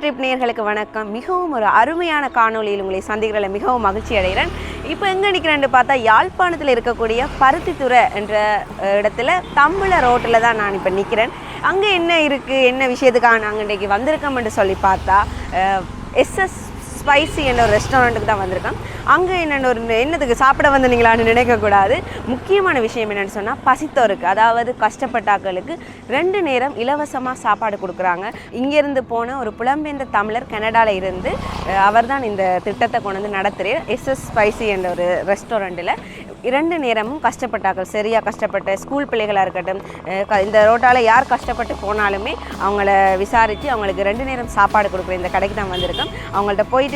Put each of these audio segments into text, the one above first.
Trip நேயர்களுக்கு வணக்கம். மிகவும் ஒரு அருமையான காணொலியில் உங்களை சந்திக்கிறதுல மிகவும் மகிழ்ச்சி அடைகிறேன். இப்போ எங்கே நிற்கிறேன்னு பார்த்தா யாழ்ப்பாணத்தில் இருக்கக்கூடிய பருத்தித்துறை என்ற இடத்துல தம்புள ரோட்டில் தான் நான் இப்போ நிற்கிறேன். அங்கே என்ன இருக்குது, என்ன விஷயத்துக்காக நாங்கள் இன்றைக்கி வந்திருக்கோம்னு சொல்லி பார்த்தா எஸ்எஸ் ஸ்பைசி என்ற ஒரு ரெஸ்டாரண்ட்டுக்கு தான் வந்திருக்கேன். அங்கே என்னத்துக்கு சாப்பிட வந்தீங்களான்னு நினைக்கக்கூடாது. முக்கியமான விஷயம் என்னென்னு சொன்னால் பசித்தோருக்கு, அதாவது கஷ்டப்பட்டாக்களுக்கு 2 நேரம் இலவசமாக சாப்பாடு கொடுக்குறாங்க. இங்கேருந்து போன ஒரு புலம்பெயர்ந்த தமிழர் கனடாவில் இருந்து அவர் தான் இந்த திட்டத்தை கொண்டு வந்து நடத்துகிறார். எஸ்எஸ் ஸ்பைசி என்ற ஒரு ரெஸ்டாரண்ட்டில் 2 நேரமும் கஷ்டப்பட்டாக்கள், சரியாக கஷ்டப்பட்ட ஸ்கூல் பிள்ளைகளாக இருக்கட்டும், இந்த ரோட்டால் யார் கஷ்டப்பட்டு போனாலுமே அவங்கள விசாரித்து அவங்களுக்கு 2 நேரம் சாப்பாடு கொடுக்குற இந்த கடைக்கு தான் வந்திருக்கோம். அவங்கள்ட்ட போயிட்டு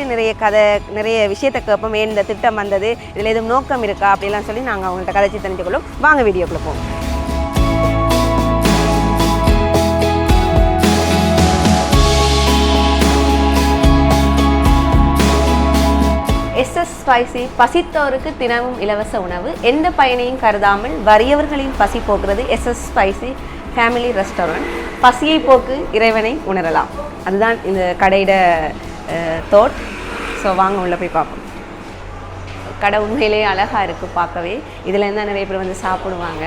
நிறைய விஷயத்தை கேட்போம். ஏன் இந்த திட்டம் வந்தது, இதில் எதுவும் நோக்கம் இருக்கா அப்படிலாம் சொல்லி நாங்கள் அவங்கள்ட்ட கதைச்சி தெரிஞ்சுக்கொள்ளும். வாங்க வீடியோக்குள்ளே போவோம். எஸ்எஸ் ஸ்பைசி பசித்தோருக்கு தினமும் இலவச உணவு, எந்த பயனையும் கருதாமல் வறியவர்களின் பசி போக்குறது. SS spicy family restaurant. பசியை போக்கு இறைவனை உணரலாம், அதுதான் இந்த கடையிட தோட். ஸோ வாங்க உள்ளே போய் பார்ப்போம். கடை உண்மையிலேயே அழகாக இருக்குது பார்க்கவே. இதில் இருந்தால் நிறைய பேர் வந்து சாப்பிடுவாங்க,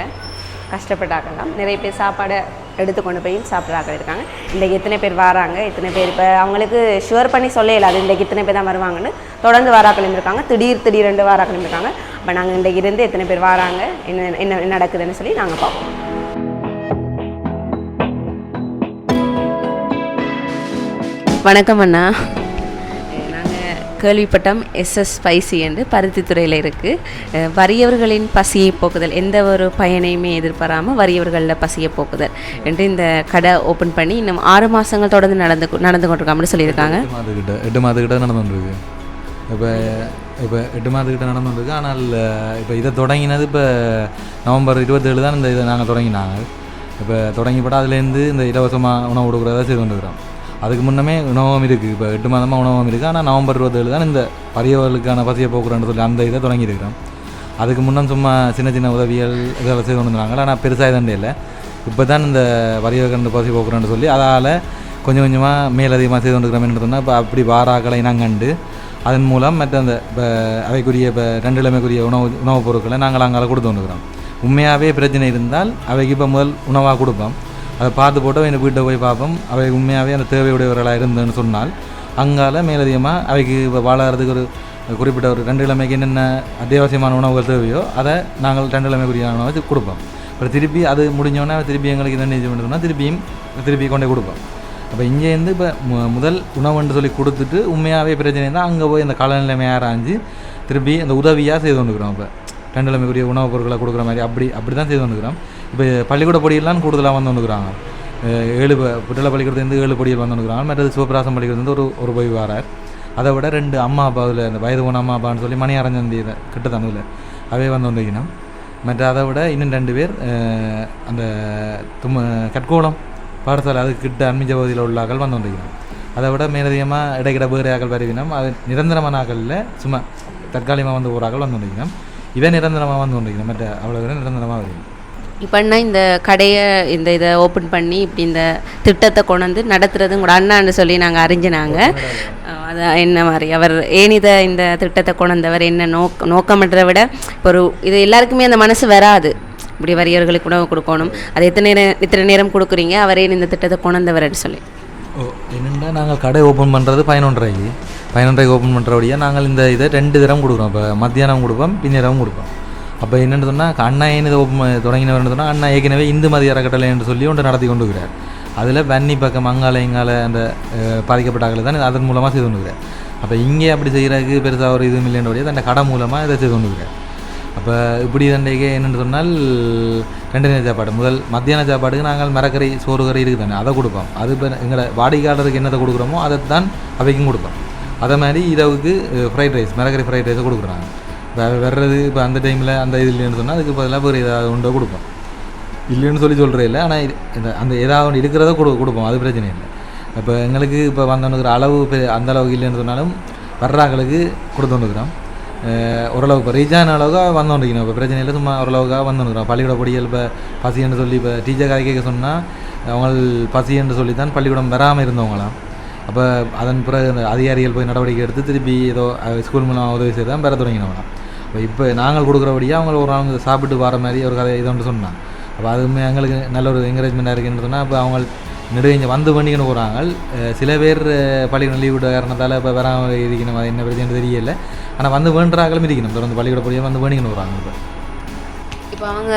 கஷ்டப்பட்டாக்கலாம். நிறைய பேர் சாப்பாடை எடுத்து கொண்டு போய் சாப்பிட்றாங்க இருக்காங்க. இன்றைக்கி எத்தனை பேர் வராங்க, எத்தனை பேர் இப்போ அவங்களுக்கு ஷுவர் பண்ணி சொல்ல இல்லாது இன்றைக்கி இத்தனை பேர் தான் வருவாங்கன்னு. தொடர்ந்து வாராக்களும் இருக்காங்க, திடீர் 2 வாராக்களும் இருக்காங்க. அப்போ நாங்கள் இன்றைக்கி இருந்து எத்தனை பேர் வராங்க, என்ன நடக்குதுன்னு சொல்லி நாங்கள் பார்ப்போம். வணக்கம் அண்ணா. கேள்விப்பட்டம் எஸ்எஸ் ஸ்பைசி என்று பருத்தித்துறையில் இருக்குது. வறியவர்களின் பசியை போக்குதல், எந்த ஒரு பயனையுமே எதிர்பாராமல் வறியவர்களில் பசியை போக்குதல் என்று இந்த கடை ஓப்பன் பண்ணி இன்னும் 6 மாதங்கள் தொடர்ந்து நடந்து கொண்டிருக்காங்கன்னு சொல்லியிருக்காங்க. 8 மாதக்கிட்ட நடந்துருக்கு. இப்போ 8 மாதக்கிட்ட நடந்துருக்கு. ஆனால் இப்போ இதை தொடங்கினது இப்போ நவம்பர் 27 தான் இந்த இதை நாங்கள் தொடங்கினாங்க. இப்போ தொடங்கிப்பட்டால் அதுலேருந்து இந்த இலவசமாக உணவு கொடுக்குறதா செய்து கொண்டுக்கிறோம். அதுக்கு முன்னமே உணவகம் இருக்குது. இப்போ 8 மாதமாக உணவகம் இருக்குது. ஆனால் நவம்பர் 27 தான் இந்த வறியவர்களுக்கான பசியை போக்குறேன்னு சொல்லி அந்த இதை தொடங்கியிருக்கிறோம். அதுக்கு முன்னம் சும்மா சின்ன உதவிகள் இதெல்லாம் செய்து கொண்டு வந்தாங்க. ஆனால் பெருசாக இதண்டே இல்லை. இப்போ தான் இந்த வறியவர்கள் பசி போக்குறேன்னு சொல்லி அதால் கொஞ்சம் கொஞ்சமாக மேலதிகமாக செய்து கொண்டுக்கிறோம் சொன்னால் இப்போ அப்படி வாராக்களை நாங்கண்டு அதன் மூலம் மற்ற அந்த இப்போ அவைக்குரிய இப்போ 2 கிழமைக்குரிய உணவுப் பொருட்களை நாங்கள் அங்கே கொடுத்து கொண்டுக்கிறோம். உண்மையாகவே பிரச்சனை இருந்தால் அவைக்கு இப்போ முதல் உணவாக கொடுப்போம். அதை பார்த்து போட்டு எனக்கு வீட்டை போய் பார்ப்போம். அவை உண்மையாகவே அந்த தேவையுடையவர்களாக இருந்ததுன்னு சொன்னால் அங்கால மேலதிகமாக அவைக்கு இப்போ வாழறதுக்கு ஒரு குறிப்பிட்ட ஒரு 2 கிழமைக்கு என்னென்ன அத்தியாவசியமான உணவுகள் தேவையோ அதை நாங்கள் 2 கிழமைக்குரிய உணவை கொடுப்போம். அப்புறம் திருப்பி அது முடிஞ்சோடனே திருப்பி எங்களுக்கு என்ன நிச்சயம் சொன்னால் திருப்பி கொண்டே கொடுப்போம். அப்போ இங்கேருந்து இப்போ முதல் உணவுன்னு சொல்லி கொடுத்துட்டு உண்மையாகவே பிரச்சனை இருந்தால் அங்கே போய் அந்த காலநிலைமை ஆராய்ஞ்சு திருப்பி அந்த உதவியாக செய்து கொண்டுக்கிறோம். இப்போ 2 கிழமைக்குரிய உணவுப் பொருட்களை கொடுக்குற மாதிரி அப்படி தான் செய்து கொண்டுக்கிறோம். இப்போ பள்ளிக்கூட பொடியெல்லாம் கூடுதலாக வந்து வந்துக்கிறாங்க. 7 புட்டளை பள்ளிக்கூடத்துலேருந்து 7 பொடிகள் வந்து வந்துக்கிறாங்க. மற்றது சிவபிராசம் பள்ளிக்கூடத்துலேருந்து ஒரு போய் வரார். அதை விட 2 அம்மா அப்பாவில் இந்த வயது போன அம்மா அப்பான்னு சொல்லி மணி அரஞ்சந்தி கிட்ட தமிழில் அவே வந்து வந்துக்கணும். மற்ற அதை விட இன்னும் 2 பேர் அந்த கட்கோளம் பாடசாலை அது கிட்ட அன்மிஞ்ச பகுதியில் உள்ள ஆக்கள் வந்து வந்துக்கணும். அதை விட மேலதிகமாக இடைக்கிட வேறு ஆக்கள் வருவினோம். அது நிரந்தரமான ஆக்களில் சும்மா தற்காலிகமாக வந்து ஒரு ஆக்கள் வந்து வந்துக்கணும். இதை நிரந்தரமாக வந்து வந்துக்கணும். மற்ற அவ்வளோ பேர் நிரந்தரமாக வருது. இப்போன்னா இந்த கடையை இதை ஓப்பன் பண்ணி இப்படி இந்த திட்டத்தை கொண்டு வந்து நடத்துறது கூட அண்ணான்னு சொல்லி நாங்கள் அறிஞ்சினாங்க. அது என்ன மாதிரி அவர் ஏன் இந்த திட்டத்தை கொண்டு வந்தவர், என்ன நோக்கமன்றதை விட இப்போ இது எல்லாருக்குமே அந்த மனசு வராது. இப்படி வறியவர்களுக்கு உணவு கொடுக்கணும், அது இத்தனை நேரம் கொடுக்குறீங்க, அவரே இந்த திட்டத்தை கொண்டு வந்தவர்னு சொல்லி. என்னென்னா நாங்கள் கடை ஓப்பன் பண்ணுறது 11:30 ஓப்பன் பண்ணுறபடியாக நாங்கள் இந்த இதை 2 தரம் கொடுக்குறோம். இப்போ மத்தியானம் கொடுப்போம், பின்னரவும் கொடுப்போம். அப்போ என்னென்னு சொன்னால் அண்ணா ஏன் இதை தொடங்கினவர்னு சொன்னால் அண்ணா ஏற்கனவே இந்து மதிய அறக்கட்டளை என்று சொல்லி ஒன்று நடத்தி கொண்டு இருக்கிறார். அதில் வன்னி பக்கம் அங்கால இங்கால அந்த பாதிக்கப்பட்டாக்களை தான் அதன் மூலமாக செய்து கொண்டுக்கிறார். அப்போ இங்கே அப்படி செய்கிறதுக்கு பெருசாக ஒரு இதுவும் இல்லைன்றபடியாக அந்த கடை மூலமாக இதை செய்து கொண்டுக்கிறார். அப்போ இப்படி தண்டைக்கு என்னென்னு சொன்னால் 2 நேர சாப்பாடு, முதல் மத்தியான சாப்பாடுக்கு நாங்கள் மரக்கறி சோறு கறி இருக்குது தானே, அதை கொடுப்போம். அது இப்போ எங்களை வாடிக்கையாளருக்கு என்னத்தை கொடுக்குறோமோ அதை தான் அவைக்கும் கொடுப்போம். அதே மாதிரி இரவுக்கு ஃப்ரைட் ரைஸ், மரக்கறி ஃப்ரைட் ரைஸை கொடுக்குறாங்க. வர்றது இப்போ அந்த டைமில் அந்த இது இல்லைன்னு சொன்னால் அதுக்கு பதிலாக வேறு ஏதாவது ஒன்றை கொடுப்போம். இல்லைன்னு சொல்கிறே இல்லை, ஆனால் அந்த ஏதாவது ஒன்று இருக்கிறத கொடுப்போம், அது பிரச்சனை இல்லை. இப்போ எங்களுக்கு இப்போ வந்தோன்னுக்கிற அளவு அந்த அளவுக்கு இல்லைன்னு சொன்னாலும் வர்றாங்களுக்கு கொடுத்துருக்குறோம். ஓரளவுக்கு இப்போ ரீச்சான அளவுக்காக வந்துருக்கணும். இப்போ பிரச்சனை இல்லை, சும்மா ஓரளவுக்காக வந்துருக்குறோம். பள்ளிக்கூட பொடிகள் இப்போ பசின்னு சொல்லி இப்போ டீச்சர் கதை கேட்க சொன்னால் அவங்க பசின்னு சொல்லி தான் பள்ளிக்கூடம் வராமல் இருந்தவங்களாம். அப்போ அதன் பிறகு அந்த அதிகாரிகள் போய் நடவடிக்கை எடுத்து திருப்பி ஏதோ ஸ்கூல் மூலம் உதவி செய்து தான் பெற தொடங்கினோம். அப்போ இப்போ நாங்கள் கொடுக்குறபடியாக அவங்க ஒரு நாள் சாப்பிட்டு வர மாதிரி ஒரு கதை இது ஒன்று சொன்னாங்க. அப்போ அதுவுமே எங்களுக்கு நல்ல ஒரு என்கரேஜ்மெண்ட்டாக இருக்குன்னு சொன்னால் இப்போ அவங்க நெடுங்க வந்து பண்ணிக்கணும் போகிறாங்க. சில பேர் பள்ளிக்கூடம் லீவ் விட்ட காரணத்தால் இப்போ வராமல் இருக்கணும், அது என்ன பிரச்சனை தெரியல. ஆனால் வந்து வேண்டுறாங்களும் இருக்கணும், தொடர்ந்து பள்ளிக்கூட போய் வந்து வேண்டிக்கணும் போகிறாங்க. இப்போ அவங்க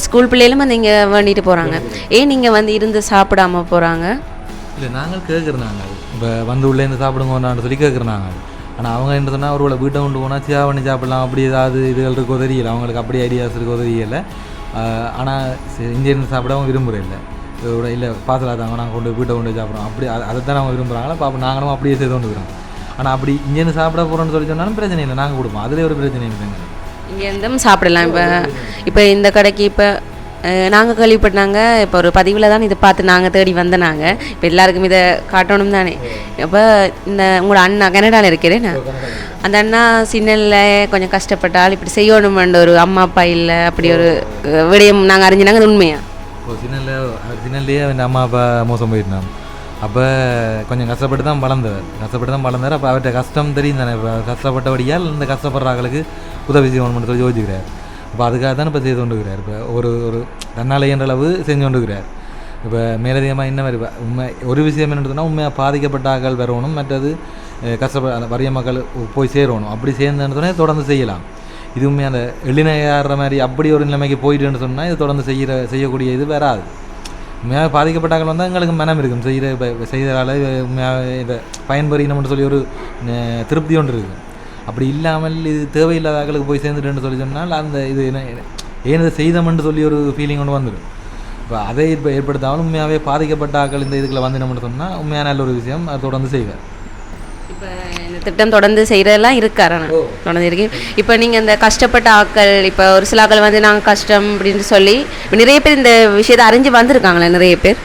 ஸ்கூல் பிள்ளைகளும் வந்து இங்கே வேண்டிட்டு போகிறாங்க. ஏன் நீங்கள் வந்து இருந்து சாப்பிடாம போகிறாங்க? இல்லை, நாங்கள் கேட்குறாங்க இப்போ வந்து உள்ளேருந்து சாப்பிடுங்கன்னு சொல்லி கேட்குறாங்க. ஆனால் அவங்க என்ன சொன்னால் அவரோட வீட்டை கொண்டு போனால் சியா பண்ணி சாப்பிடலாம், அப்படி ஏதாவது இதுகள் இருக்கோ தெரியல, அவங்களுக்கு அப்படி ஐடியாஸ் இருக்கோ தெரியல. ஆனால் இந்தியன் சாப்பிட அவங்க விரும்புகிறதில்லை. இல்லை பார்சலாக தாங்க நாங்கள் கொண்டு வீட்டை கொண்டு சாப்பிட்றோம், அப்படி அதை தான் அவங்க விரும்புகிறாங்களா. அப்போ நாங்களும் அப்படியே செய்து கொண்டு இருக்கிறோம். ஆனால் அப்படி இங்கேருந்து சாப்பிட போகிறோன்னு சொல்லி சொன்னாலும் பிரச்சனை இல்லை, நாங்கள் கொடுப்போம். அதிலே ஒரு பிரச்சனை இல்லைங்க, இங்கேருந்தும் சாப்பிடலாம். இப்போ இந்த கடைக்கு இப்போ நாங்கள் கேள்விப்பட்டாங்க, இப்போ ஒரு பதிவில் தான் இதை பார்த்து நாங்கள் தேடி வந்தனாங்க. இப்போ எல்லாருக்கும் இதை காட்டணும் தானே. அப்போ இந்த உங்களோட அண்ணா கனடாவில் இருக்கிறேன், அந்த அண்ணா சின்னல்ல கொஞ்சம் கஷ்டப்பட்டால் இப்படி செய்யணுமென்ற ஒரு அம்மா அப்பா இல்லை, அப்படி ஒரு விடயம் நாங்கள் அறிஞ்சினாங்க. அது உண்மையா? இப்போ சின்னல்லையே அவன் அம்மா அப்பா மோசம் போயிருந்தாங்க. அப்போ கொஞ்சம் கஷ்டப்பட்டு தான் வளர்ந்தார். அப்போ அவர்கிட்ட கஷ்டம் தெரியும் தானே. இப்போ கஷ்டப்பட்டபடியால் இந்த கஷ்டப்படுறாங்களுக்கு உதவி செய்யணும்னு சொல்லி யோசிக்கிறார். இப்போ அதுக்காக தான் இப்போ செய்து கொண்டுக்கிறார். இப்போ ஒரு தன்னால் என்ற அளவு செஞ்சு கொண்டுக்கிறார். இப்போ மேலதிகமாக என்ன மாதிரி உண்மை ஒரு விஷயம் என்ன சொன்னால், உண்மையாக பாதிக்கப்பட்ட ஆக்கள் வரணும், மற்றது கஷ்டப்பட வறிய மக்கள் போய் சேரணும். அப்படி சேர்ந்துன்னு தொடர்ந்து செய்யலாம். இது உண்மையாக அந்த எளிமையாடுற மாதிரி அப்படி ஒரு நிலைமைக்கு போயிட்டுன்னு சொன்னால் இது தொடர்ந்து செய்யக்கூடிய இது வராது. உண்மையாக பாதிக்கப்பட்டாக்கள் வந்தால் எங்களுக்கு மனம் இருக்கும், செய்கிறதால உண்மையாக இதை பயன்பெறணும்னு சொல்லி ஒரு திருப்தி ஒன்று இருக்கும். அப்படி இல்லாமல் இது தேவையில்லாத ஆக்களுக்கு போய் சேர்ந்துட்டுன்னு சொல்லி சொன்னால் அந்த இது ஏன் இதை செய்தோம்னு சொல்லி ஒரு ஃபீலிங் ஒன்று வந்துடும். இப்போ அதை இப்போ ஏற்படுத்தாமல் உண்மையாகவே பாதிக்கப்பட்ட ஆக்கள் இந்த இதுக்குள்ள வந்துடணும்னு சொன்னால் உண்மையான நல்ல ஒரு விஷயம், அதை தொடர்ந்து செய்வார். இப்போ இந்த திட்டம் தொடர்ந்து செய்கிறதெல்லாம் இருக்காரு, தொடர்ந்து இருக்கு. இப்போ நீங்கள் இந்த கஷ்டப்பட்ட ஆக்கள், இப்போ ஒரு சில ஆக்கள் வந்து நாங்கள் கஷ்டம் அப்படின்னு சொல்லி இப்போ நிறைய பேர் இந்த விஷயத்தை அறிஞ்சு வந்திருக்காங்களே நிறைய பேர்.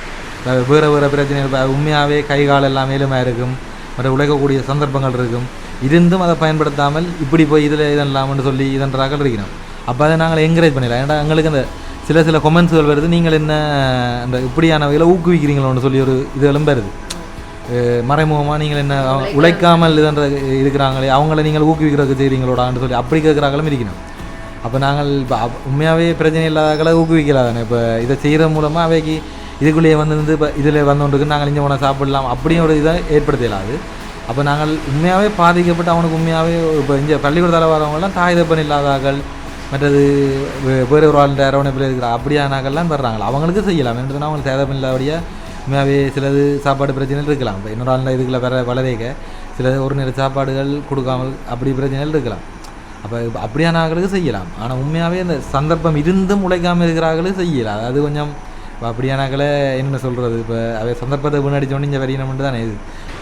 வேறு பிரச்சனைகள் உண்மையாகவே கை கால் எல்லாம் மேலுமாக இருக்கும், மற்ற உழைக்கக்கூடிய சந்தர்ப்பங்கள் இருக்கும், இருந்தும் அதை பயன்படுத்தாமல் இப்படி போய் இதில் இதெல்லாம்னு சொல்லி இதன்றாக்கள் இருக்கிறோம். அப்போ அதை நாங்கள் என்கரேஜ் பண்ணிடலாம். ஏன்னா எங்களுக்கு அந்த சில கொமெண்ட்ஸ்கள் வருது, நீங்கள் என்ன அந்த இப்படியான வகையில் ஊக்குவிக்கிறீங்களோன்னு சொல்லி ஒரு இதுகளும் வருது. மறைமுகமாக நீங்கள் என்ன உழைக்காமல் இதன்ற இருக்கிறாங்களே அவங்கள நீங்கள் ஊக்குவிக்கிறதுக்கு செய்கிறீங்களோடான்னு சொல்லி அப்படி கேட்குறாங்களும் இருக்கணும். அப்போ நாங்கள் இப்போ உண்மையாகவே பிரச்சனை இல்லாதாக்களை ஊக்குவிக்கலாதானே. இப்போ இதை செய்கிற மூலமாக அவைக்கு இதுக்குள்ளேயே வந்து இப்போ இதில் வந்தோன்றுக்கு நாங்கள் இங்கே போனால் சாப்பிடலாம் அப்படியும் ஒரு இதை ஏற்படுத்தலாது. அப்போ நாங்கள் உண்மையாகவே பாதிக்கப்பட்டு அவனுக்கு உண்மையாகவே இப்போ இங்கே பள்ளிக்கூடத்தில் வரவங்களாம் தாய் தப்பன் இல்லாதாக்கள், மற்றது வேறு ஒரு ஆள் அரவணைப்பில் இருக்கிற அப்படியானாக்கள்லாம் வர்றாங்களா, அவங்களுக்கு செய்யலாம். என்னதுன்னா அவங்களுக்கு தேவைப்பன் இல்லாதபடியாக உண்மையாகவே சிலது சாப்பாடு பிரச்சனைகள் இருக்கலாம். இப்போ இன்னொரு ஆள் இதுக்குள்ள வளரேக்க சிலது ஒரு நேர சாப்பாடுகள் கொடுக்காமல் அப்படி பிரச்சனைகள் இருக்கலாம். அப்போ அப்படியான ஆக்களுக்கு செய்யலாம். ஆனால் உண்மையாகவே அந்த சந்தர்ப்பம் இருந்தும் உழைக்காமல் இருக்கிறார்களுக்கு செய்யலாம். அது கொஞ்சம் இப்போ அப்படியானாக்களை என்ன சொல்கிறது, இப்போ அவை சந்தர்ப்பத்தை வீணடிச்சோன்னு இங்கே வரையணும்னு தானே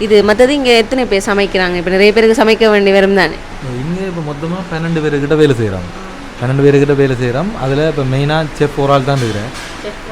இது மற்றது இங்கே எத்தனை பேர் சமைக்கிறாங்க? இப்போ நிறைய பேருக்கு சமைக்க வேண்டி வரும் தானே. இங்கே இப்போ மொத்தமாக 12 பேருக்கிட்ட வேலை செய்கிறோம். 12 பேருக்கிட்ட வேலை செய்கிறோம். அதில் இப்போ மெயினாக செஃப் ஒரு ஆள் தான் இருக்கிறேன்.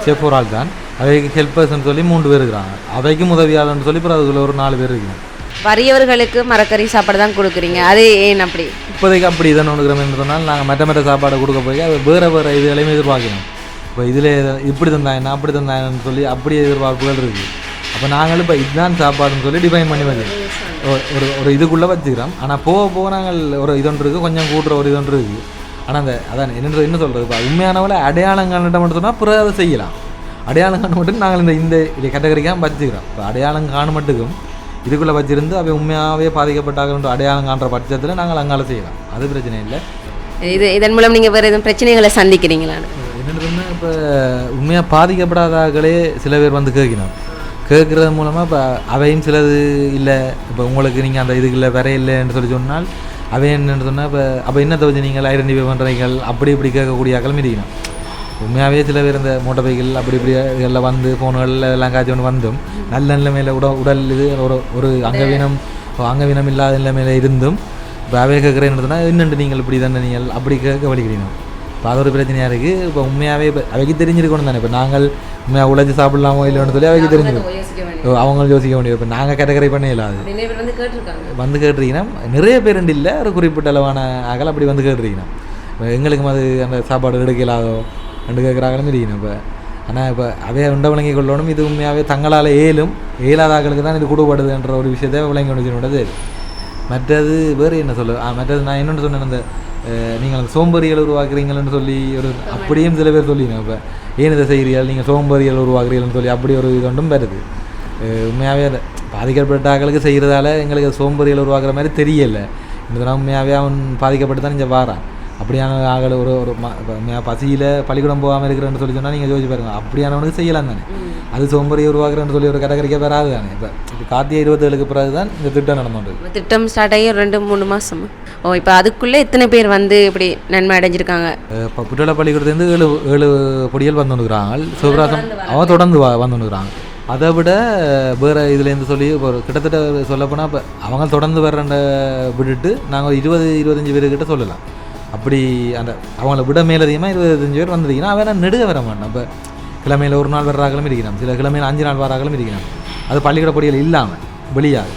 செஃப் ஒரு ஆள் தான். அவைக்கு ஹெல்ப்பர்ஸ்ன்னு சொல்லி 3 பேர் இருக்கிறாங்க. அவைக்கும் உதவியாளர்னு சொல்லி அப்புறம் அதுக்குள்ள ஒரு 4 பேர் இருக்கிறாங்க. வறியவர்களுக்கு மரக்கறி சாப்பாடு தான் கொடுக்குறீங்க, அது ஏன் அப்படி? இப்போதைக்கு அப்படி இதை ஒன்றுக்கிறோம்னு சொன்னால் நாங்கள் மற்ற சாப்பாடை கொடுக்க போய் அது வேறு இதுகளையும் எதிர்பார்க்கணும். இப்போ இதில் இப்படி தந்தாங்க அப்படி தந்தாங்கன்னு சொல்லி அப்படி எதிர்பார்ப்புகள் இருக்குது. அப்போ நாங்களும் இப்போ இதுதான் சாப்பாடுன்னு சொல்லி டிஃபைன் பண்ணி வச்சுக்கிறோம், ஒரு இதுக்குள்ளே வச்சுக்கிறோம். ஆனால் போக நாங்கள் ஒரு இதொன்று இருக்குது, கொஞ்சம் கூட்டுற ஒரு இதொன்று இருக்குது. ஆனால் அந்த அதான் என்ன சொல்கிறது, இப்போ உண்மையானவளை அடையாளம் காணட்ட மட்டும் சொன்னால் பிறகு அதை செய்யலாம். அடையாளம் காண மட்டும் நாங்கள் இந்த கேட்டகரிக்காக வச்சுக்கிறோம். இப்போ அடையாளம் காண மட்டுக்கும் இதுக்குள்ளே வச்சிருந்து அவை உண்மையாகவே பாதிக்கப்பட்டாங்கன்ற அடையாளம் காண்ற பட்சத்தில் நாங்கள் அங்கால செய்யலாம், அது பிரச்சனை இல்லை. இதன் மூலம் நீங்கள் வேறு எதுவும் பிரச்சனைகளை சந்திக்கிறீங்களா? என்னென்னு சொன்னால் இப்போ உண்மையாக பாதிக்கப்படாதாக்களே சில பேர் வந்து கேட்குறது மூலமாக இப்போ அவையும் சிலது இல்லை, இப்போ உங்களுக்கு நீங்கள் அந்த இதுக்குள்ள வர இல்லைன்னு சொல்லி சொன்னால் அவை என்னென்னு சொன்னால் இப்போ அப்போ என்ன தவிர நீங்கள் ஐடென்டிஃபை பண்ணுறீங்கள் அப்படி இப்படி கேட்கக்கூடிய ஆக்களும் இருக்கணும். உண்மையாகவே சில பேர் இந்த மோட்டர் பைக்கில் அப்படி இப்படி இதில் வந்து ஃபோன்களில் எல்லாம் காய்ச்சி ஒன்று வந்தும் நல்ல நிலைமையில் உடல் இது ஒரு அங்கவீனம் இல்லாத நிலைமையில் இருந்தும் இப்போ அவை கேட்குறேன்னு சொன்னால் என்னென்று நீங்கள் இப்படி தானே நீங்கள் அப்படி கேட்க வலிக்கிறீங்க. இப்போ அது ஒரு பிரச்சனையாக இருக்குது. இப்போ உண்மையாகவே இப்போ அவைக்கு தெரிஞ்சிருக்கணும் தானே. இப்போ நாங்கள் உண்மையாக உழைச்சி சாப்பிடலாமோ இல்லைன்னு சொல்லி அவைக்கு தெரிஞ்சிருக்கும், அவங்களும் யோசிக்க முடியும். இப்போ நாங்கள் கேட்டகரை பண்ண இல்லாது வந்து கேட்டிருக்கீங்கன்னா நிறைய பேர் இல்லை, ஒரு குறிப்பிட்ட அளவான ஆகலை அப்படி வந்து கேட்டிருக்கீங்கன்னா எங்களுக்கும் அது அந்த சாப்பாடு எடுக்கலாதோ ரெண்டு கேட்குறாங்களும் இருக்கணும். இப்போ ஆனால் இப்போ அவைய உண்ட விளங்கி கொள்ளணும். இது உண்மையாகவே தங்களால் இயலாதாக்களுக்கு தான் இது கொடுபடுதுன்ற ஒரு விஷயத்தை விளங்கி கொண்டு. மற்றது வேறு என்ன சொல்ல மற்றது நான் என்னென்னு சொன்னேன், அந்த நீங்கள் அந்த சோம்பேறிகள் உருவாக்குறீங்கள்னு சொல்லி ஒரு அப்படியும் சில பேர் சொல்லினேன். இப்போ ஏன் இதை செய்கிறீர்கள், நீங்கள் சோம்பேறிகள் உருவாக்குறீங்கன்னு சொல்லி அப்படி ஒரு இது ஒன்றும் வருது. உண்மையாகவே பாதிக்கப்பட்ட ஆக்களுக்கு செய்கிறதால எங்களுக்கு சோம்பேறிகள் உருவாக்குற மாதிரி தெரியலை. இந்த உண்மையாகவே அவன் பாதிக்கப்பட்டு தான் இங்கே வாரான். அப்படியான ஆகலை ஒரு பசியில் பள்ளிக்கூடம் போகாமல் இருக்கிறேன்னு சொல்லி சொன்னால் நீங்கள் யோசிச்சு பாருங்க, அப்படியானவனுக்கு செய்யலாம் தானே. அது சோம்பேறியை உருவாக்குறேன்னு சொல்லி ஒரு கடற்கரைக்கே வராது தானே. இப்போ கார்த்திகை 27க்கு பிறகு தான் இந்த திட்டம் நடந்துட்டு. திட்டம் ஸ்டார்ட் ஆகி 2-3 மாதம். இப்போ அதுக்குள்ளே எத்தனை பேர் வந்து இப்படி நன்மை அடைஞ்சிருக்காங்க? இப்போ புற்றலை பள்ளிக்கூடத்துலேருந்து 7 பொடிகள் வந்துருக்குறாங்க. சிவராசம் அவன் தொடர்ந்து வந்துருக்குறாங்க. அதை விட வேறு இதுலேருந்து சொல்லி ஒரு கிட்டத்தட்ட சொல்லப்போனால் இப்போ அவங்க தொடர்ந்து வர்றண்ட விட்டுட்டு நாங்கள் 20-25 பேர்கிட்ட சொல்லலாம். அப்படி அந்த அவங்கள விட மேலதிகமாக 25 பேர் வந்துருக்கீங்கன்னா அவன் நெடுக வர மாட்டான். இப்போ கிழமையில் ஒரு நாள் வர்றாங்களும் இருக்கிறான், சில கிழமையில் 5 நாள் வராங்களும் இருக்கிறான். அது பள்ளிக்கூட பொடிகள் இல்லாமல் வெளியாது.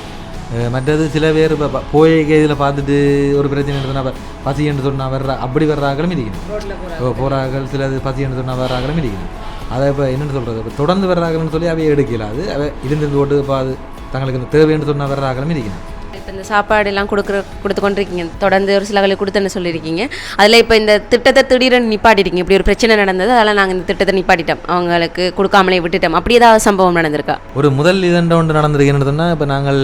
மற்றது சில பேர் இப்போ போய் இதில் பார்த்துட்டு ஒரு பிரச்சனை எடுத்துனா பசி என்று சொன்னால் வர்ற அப்படி வர்றாங்களும் இருக்கணும். போகிறார்கள் சிலது பசி என்று சொன்னால் வர்றாங்களும் இருக்கணும். அதை இப்போ என்னென்னு சொல்கிறது, இப்போ தொடர்ந்து வர்றாங்கன்னு சொல்லி அவைய எடுக்கலாது. அவை இருந்து ஓட்டு இப்போ அது தங்களுக்கு இந்த தேவைன்னு சொன்னால் வர்றாங்களும் இருக்கணும். இப்போ இந்த சாப்பாடு எல்லாம் கொடுத்து கொண்டிருக்கீங்க, தொடர்ந்து ஒரு சில கொடுத்துன்னு சொல்லியிருக்கீங்க. அதில் இப்போ இந்த திட்டத்தை திடீரென்னு நிப்பாட்டிருக்கீங்க. இப்படி ஒரு பிரச்சனை நடந்தது, அதெல்லாம் நாங்கள் இந்த திட்டத்தை நிப்பாட்டிட்டோம், அவங்களுக்கு கொடுக்காமலே விட்டுட்டோம். அப்படி ஏதாவது சம்பவம் நடந்திருக்கா? ஒரு முதல் ஒன்று நடந்திருக்கேன்னு சொன்னால், இப்போ நாங்கள்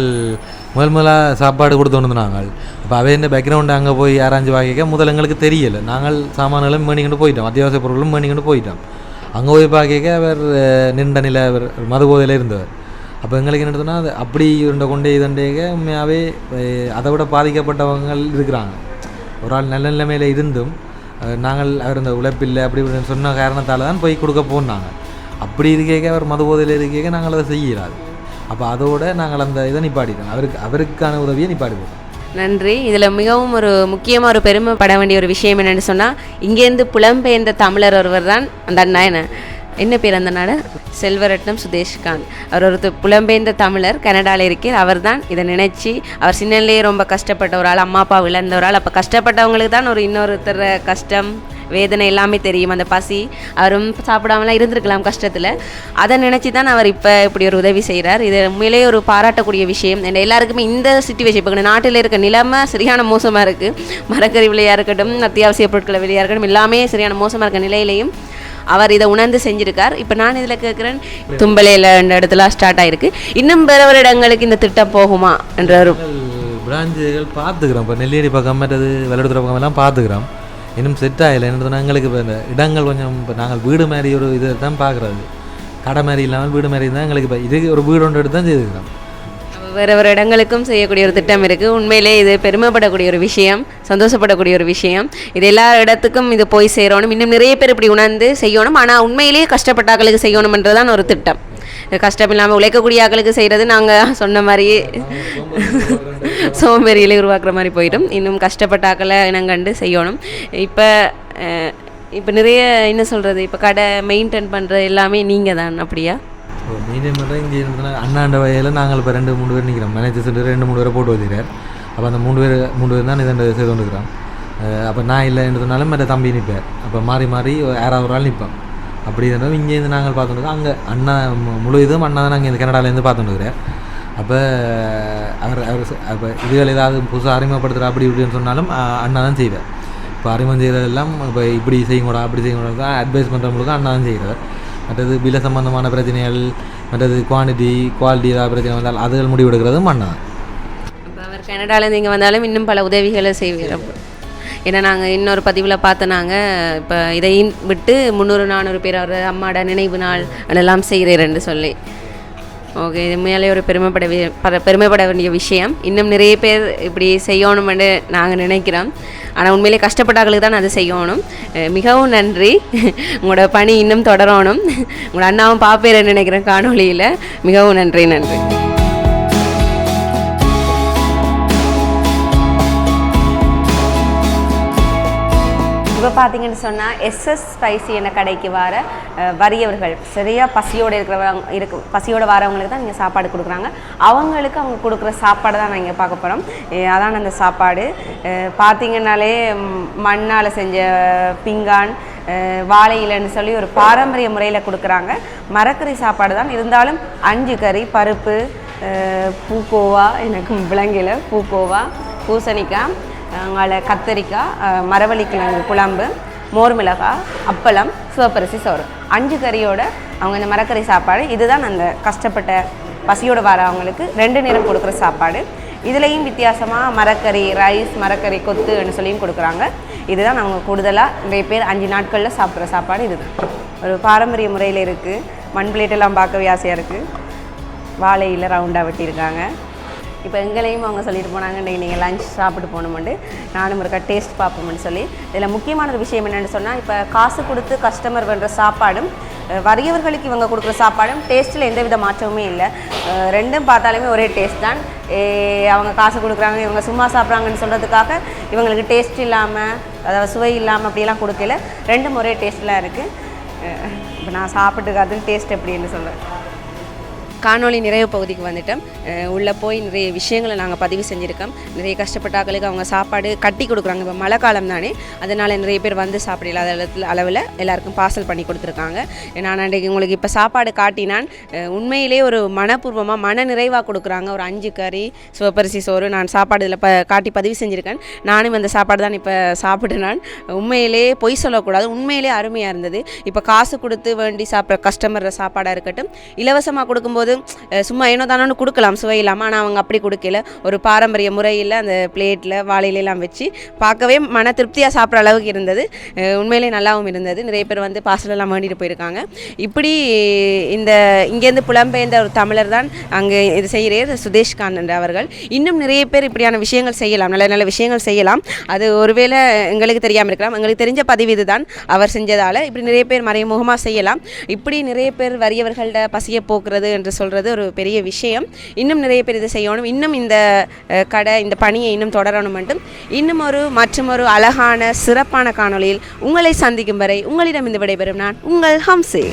முதலாக சாப்பாடு கொடுத்து கொண்டு நாங்கள் இப்போ அவை இந்த பேக்ரவுண்டு அங்கே போய் ஆராய்ச்சி வாங்கிக்க முதல் எங்களுக்கு தெரியலை. நாங்கள் சாமான்களும் மேணிக்கிட்டு போயிட்டோம், அத்தியாவசிய பொருட்களும் மேணிக்கிட்டு போயிட்டோம். அங்கே போய் பார்க்க அவர் நின்ற நிலை, அவர் மது போதையில் இருந்தவர். அப்போ எங்களுக்கு என்ன சொன்னால், அது அப்படி இருந்த கொண்டே இதண்டேக உண்மையாகவே அதை விட பாதிக்கப்பட்டவங்க இருக்கிறாங்க. ஒரு ஆள் நல்ல நிலைமையில் இருந்தும் நாங்கள் அவர் இந்த உழைப்பில்லை அப்படி இப்படின்னு சொன்ன காரணத்தால் தான் போய் கொடுக்க போனாங்க. அப்படி இருக்கேக்க அவர் மது போதையில் இருக்கேக்க நாங்கள் அதை செய்யலாது. அப்போ அதோடு நாங்கள் அந்த இதை நிப்பாட்டிட்டோம், அவருக்கான உதவியை நிப்பாட்டிப்போம். நன்றி. இதில் மிகவும் ஒரு முக்கியமாக ஒரு பெருமைப்பட வேண்டிய ஒரு விஷயம் என்னென்னு சொன்னால், இங்கேருந்து புலம்பெயர்ந்த தமிழர் ஒருவர் தான் அந்த அண்ணா. என்ன பேர் அந்த நாடு? செல்வரட்னம் சுதேஷ்காந்த். அவர் ஒரு புலம்பெயர்ந்த தமிழர், கனடாவில் இருக்கிறார். அவர் தான் இதை நினச்சி, அவர் சின்னலேயே ரொம்ப கஷ்டப்பட்ட ஒரு ஆள், அம்மா அப்பா இழந்த ஒரு ஆள். அப்போ கஷ்டப்பட்டவங்களுக்கு தான் ஒரு இன்னொருத்தர் கஷ்டம் வேதனை எல்லாமே தெரியும், அந்த பசி. அவரும் சாப்பிடாமலாம் இருந்திருக்கலாம் கஷ்டத்தில். அதை நினச்சி தான் அவர் இப்போ இப்படி ஒரு உதவி செய்கிறார். இது உண்மையிலேயே ஒரு பாராட்டக்கூடிய விஷயம். எல்லாருக்குமே இந்த சிச்சுவேஷன், இப்போ நாட்டில் இருக்க நிலைமை சரியான மோசமாக இருக்குது. மரக்கறி விலையாக இருக்கட்டும், அத்தியாவசிய பொருட்களை விலையாக இருக்கட்டும், எல்லாமே சரியான மோசமாக இருக்க நிலையிலையும் அவர் இதை உணர்ந்து செஞ்சுருக்கார். இப்போ நான் இதில் கேட்குறேன், தும்பலையில் இந்த இடத்துல ஸ்டார்ட் ஆகிருக்கு, இன்னும் வேறு ஒரு இடங்களுக்கு இந்த திட்டம் போகுமா என்ற ஒரு பிரான்ச்சுகள் பார்த்துக்கிறோம். இப்போ நெல்லியடி பக்கம் மற்றது வெள்ளடுத்துற பக்கம் எல்லாம் பார்த்துக்கிறோம். இன்னும் செட் ஆகலை. என்ன எங்களுக்கு இப்போ இந்த இடங்கள் கொஞ்சம், இப்போ நாங்கள் வீடு மாதிரி ஒரு இதை தான் பார்க்குறது, கடை மாதிரி இல்லாமல் வீடு மாதிரி தான் எங்களுக்கு இப்போ இதுக்கு ஒரு வீடு ஒன்று எடுத்து தான் செய்துக்கிறோம். வேறு வேறு இடங்களுக்கும் செய்யக்கூடிய ஒரு திட்டம் இருக்குது. உண்மையிலே இது பெருமைப்படக்கூடிய ஒரு விஷயம், சந்தோஷப்படக்கூடிய ஒரு விஷயம். இது எல்லா இடத்துக்கும் இது போய் சேரணும். இன்னும் நிறைய பேர் இப்படி உணர்ந்து செய்யணும். ஆனால் உண்மையிலேயே கஷ்டப்பட்ட ஆக்களுக்கு செய்யணும்ன்றதான் ஒரு திட்டம். கஷ்டம் இல்லாமல் உழைக்கக்கூடிய ஆக்களுக்கு செய்கிறது நாங்கள் சொன்ன மாதிரியே சோம்பேறிகளை உருவாக்குற மாதிரி போயிடும். இன்னும் கஷ்டப்பட்ட ஆக்களை இனங்கண்டு செய்யணும். இப்போ நிறைய என்ன சொல்கிறது, இப்போ கடை மெயின்டைன் பண்ணுறது எல்லாமே நீங்கள் தான், அப்படியா? மெயின்டைன் பண்ணுற இங்கே இருந்தால் அண்ணாண்ட வகையில் நாங்கள் இப்போ 2-3 பேர் நிற்கிறோம். மேனேஜர் சென்று 2-3 பேரை போட்டு வச்சுக்கிறார். அப்போ அந்த 3 பேர் தான் இதை செய்து கொண்டுக்கிறோம். அப்போ நான் இல்லை என்று சொன்னாலும் மற்ற தம்பி நிற்பார். அப்போ மாறி மாறி யாராவது ஒரு ஆள் நிற்போம். அப்படி இருந்தாலும் இங்கேருந்து நாங்கள் பார்த்துட்டு அங்கே அண்ணா முழு இதுவும் அண்ணா தான் நாங்கள் இந்த கனடாலேருந்து பார்த்துட்டுருக்கிறேன். அப்போ அப்போ இதுகள் ஏதாவது புதுசாக அறிமுகப்படுத்துகிற அப்படி இப்படின்னு சொன்னாலும் அண்ணா தான் செய்வார். இப்போ அறிமுகம் செய்கிறதெல்லாம் இப்போ இப்படி செய்யக்கூடா அப்படி செய்யக்கூடாது தான் அட்வைஸ் பண்ணுறவங்களுக்கும் அண்ணா தான் செய்கிறார். மற்றது விலை சம்பந்தமான பிரச்சனைகள், மற்றது குவாலிட்டி ஏதாவது பிரச்சனை வந்தால் அதுகள் முடிவெடுக்கிறதும் அண்ணா தான். இப்போ அவர் கனடாலேருந்து இங்கே வந்தாலும் இன்னும் பல உதவிகளை செய்வார். ஏன்னா நாங்கள் இன்னொரு பதிவில் பார்த்தோன்னாங்க, இப்போ இதையும் விட்டு 300-400 பேர் அவர் அம்மாட நினைவு நாள் அதெல்லாம் செய்கிறேன்னு சொல்லி. ஓகே, இது மேலே ஒரு பெருமைப்பட வேண்டிய விஷயம். இன்னும் நிறைய பேர் இப்படி செய்யணும்னு நாங்கள் நினைக்கிறோம். ஆனால் உண்மையிலே கஷ்டப்பட்டாக்களுக்கு தான் அதை செய்யணும். மிகவும் நன்றி. உங்களோட பணி இன்னும் தொடரணும். உங்களோட அண்ணாவும் பார்ப்பேன்னு நினைக்கிறேன் காணொலியில். மிகவும் நன்றி. இப்போ பார்த்தீங்கன்னு சொன்னால் எஸ்எஸ் ஸ்பைசி என்ற கடைக்கு வர வறியவர்கள், சரியாக பசியோடு வரவங்களுக்கு தான் நீங்கள் சாப்பாடு கொடுக்குறாங்க. அவங்களுக்கு அவங்க கொடுக்குற சாப்பாடு தான் நான் இங்கே பார்க்க போகிறோம். அதான் அந்த சாப்பாடு பார்த்தீங்கன்னாலே மண்ணால் செஞ்ச பிங்கான், வாழை இலைன்னு சொல்லி ஒரு பாரம்பரிய முறையில் கொடுக்குறாங்க. மரக்கறி சாப்பாடு தான், இருந்தாலும் 5 கறி, பருப்பு, பூக்கோவா, எனக்கு விளங்கில பூக்கோவா, பூசணிக்காய், அங்கால கத்தரிக்காய், மரவள்ளிக்கிழங்கு குழம்பு, மோர் மிளகாய், அப்பளம், சிவப்பரிசி சோறு, 5 கறியோட அவங்க இந்த மரக்கறி சாப்பாடு. இதுதான் அந்த கஷ்டப்பட்ட பசியோடு வரவங்களுக்கு 2 நேரம் கொடுக்குற சாப்பாடு. இதுலேயும் வித்தியாசமாக மரக்கறி ரைஸ், மரக்கறி கொத்துன்னு சொல்லியும் கொடுக்குறாங்க. இதுதான் அவங்க கூடுதலாக நிறைய பேர் 5 நாட்களில் சாப்பிட்ற சாப்பாடு. இதுதான் ஒரு பாரம்பரிய முறையில் இருக்குது. மண் பிளேட்டெல்லாம் பார்க்கவே ஆசையாக இருக்குது. வாழையில் ரவுண்டாக வெட்டியிருக்காங்க. இப்போ எங்களையும் அவங்க சொல்லிட்டு போனாங்க, இன்றைக்கி நீங்கள் லஞ்ச் சாப்பிட்டு போகணுமெண்டு. நானும் இருக்கா டேஸ்ட் பார்ப்போம்னு சொல்லி. இதில் முக்கியமான விஷயம் என்னென்னு சொன்னால், இப்போ காசு கொடுத்து கஸ்டமர் பண்ணுற சாப்பாடும் வறியவர்களுக்கு இவங்க கொடுக்குற சாப்பாடும் டேஸ்ட்டில் எந்தவித மாற்றமுமே இல்லை. ரெண்டும் பார்த்தாலுமே ஒரே டேஸ்ட் தான். அவங்க காசு கொடுக்குறாங்க, இவங்க சும்மா சாப்பிட்றாங்கன்னு சொல்கிறதுக்காக இவங்களுக்கு டேஸ்ட் இல்லாமல், அதாவது சுவை இல்லாமல் அப்படியெல்லாம் கொடுக்கல. ரெண்டும் ஒரே டேஸ்ட்லாம் இருக்குது. இப்போ நான் சாப்பிட்டுக்காது டேஸ்ட் எப்படின்னு சொல்கிறேன். காணொளி நிறைவு பகுதிக்கு வந்துட்டோம். உள்ளே போய் நிறைய விஷயங்களை நாங்கள் பதிவு செஞ்சுருக்கோம். நிறைய கஷ்டப்பட்டாக்களுக்கு அவங்க சாப்பாடு கட்டி கொடுக்குறாங்க. இப்போ மழை காலம் தானே, அதனால் நிறைய பேர் வந்து சாப்பிடல அளவில் எல்லாருக்கும் பார்சல் பண்ணி கொடுத்துருக்காங்க. நான் அன்றைக்கு உங்களுக்கு இப்போ சாப்பாடு காட்டினான், உண்மையிலே ஒரு மனப்பூர்வமாக மன நிறைவாக கொடுக்குறாங்க. ஒரு 5 கறி, சிவப்பரிசி சோறு, நான் சாப்பாடு இதில் காட்டி பதிவு செஞ்சுருக்கேன். நானும் அந்த சாப்பாடு தான் இப்போ சாப்பிட்டு உண்மையிலே பொய் சொல்லக்கூடாது, உண்மையிலே அருமையாக இருந்தது. இப்போ காசு கொடுத்து வேண்டி சாப்பிட்ற கஸ்டமர் சாப்பாடாக இருக்கட்டும், இலவசமாக கொடுக்கும்போது சும்மா ஏனோ தானோன்னு கொடுக்கலாம் சுவை இல்லாமல். ஆனால் அவங்க அப்படி கொடுக்கல. ஒரு பாரம்பரிய முறையில் அந்த பிளேட்டில் வாழையிலெல்லாம் வச்சு பார்க்கவே மன திருப்தியாக சாப்பிட்ற அளவுக்கு இருந்தது. உண்மையிலே நல்லாவும் இருந்தது. நிறைய பேர் வந்து பார்சலெல்லாம் வேண்டிட்டு போயிருக்காங்க. இப்படி இந்த இங்கேருந்து புலம்பெயர்ந்த ஒரு தமிழர் தான் அங்கே இது செய்கிறார், சுதேஷ்காந்த் அவர்கள். இன்னும் நிறைய பேர் இப்படியான விஷயங்கள் செய்யலாம், நல்ல நல்ல விஷயங்கள் செய்யலாம். அது ஒருவேளை எங்களுக்கு தெரியாமல் இருக்கலாம். எங்களுக்கு தெரிஞ்ச பதிவு இது தான் அவர் செஞ்சதால் இப்படி நிறைய பேர் மறைமுகமாக செய்யலாம். இப்படி நிறைய பேர் வறியவர்களோட பசியை போக்குறது என்று சொல்கிறது ஒரு பெரிய விஷயம். இன்னும் நிறைய பேர் இதை செய்யணும். இன்னும் இந்த கடை, இந்த பணியை இன்னும் தொடரணும் என்றும், இன்னும் மற்றொரு அழகான சிறப்பான காணொளியில் உங்களை சந்திக்கும் வரை உங்களிடம் இந்த விடைபெறும் நான் உங்கள் ஹம்சே.